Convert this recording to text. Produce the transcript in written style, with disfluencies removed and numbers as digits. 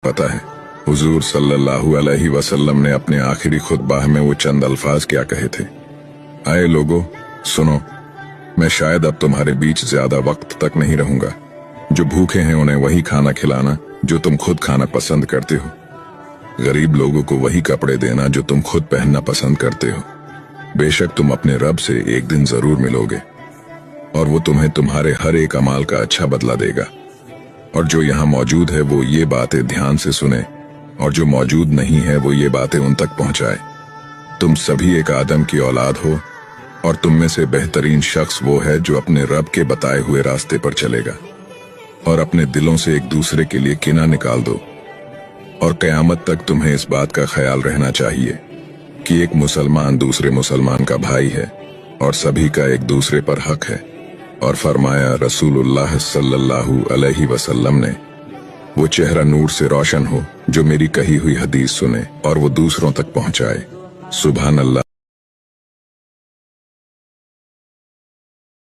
पता है हुजूर सल्लल्लाहु अलैहि वसल्लम ने अपने आखिरी खुतबा में वो चंद अल्फाज क्या कहे थे? आए लोगो, सुनो, मैं शायद अब तुम्हारे बीच ज्यादा वक्त तक नहीं रहूंगा। जो भूखे हैं उन्हें वही खाना खिलाना जो तुम खुद खाना पसंद करते हो। गरीब लोगों को वही कपड़े देना जो तुम खुद पहनना पसंद करते हो। बेशक तुम अपने रब से एक दिन जरूर मिलोगे और वो तुम्हें तुम्हारे हर एक अमाल का अच्छा बदला देगा। और जो यहाँ मौजूद है वो ये बातें ध्यान से सुने, और जो मौजूद नहीं है वो ये बातें उन तक पहुंचाए। तुम सभी एक आदम की औलाद हो, और तुम में से बेहतरीन शख्स वो है जो अपने रब के बताए हुए रास्ते पर चलेगा। और अपने दिलों से एक दूसरे के लिए किना निकाल दो। और क़यामत तक तुम्हें इस बात का ख्याल रहना चाहिए कि एक मुसलमान दूसरे मुसलमान का भाई है और सभी का एक दूसरे पर हक है। और फरमाया रसूलुल्लाह सल्लल्लाहु अलैहि वसल्लम ने, वो चेहरा नूर से रोशन हो जो मेरी कही हुई हदीस सुने और वो दूसरों तक पहुंचाए। सुभान अल्लाह।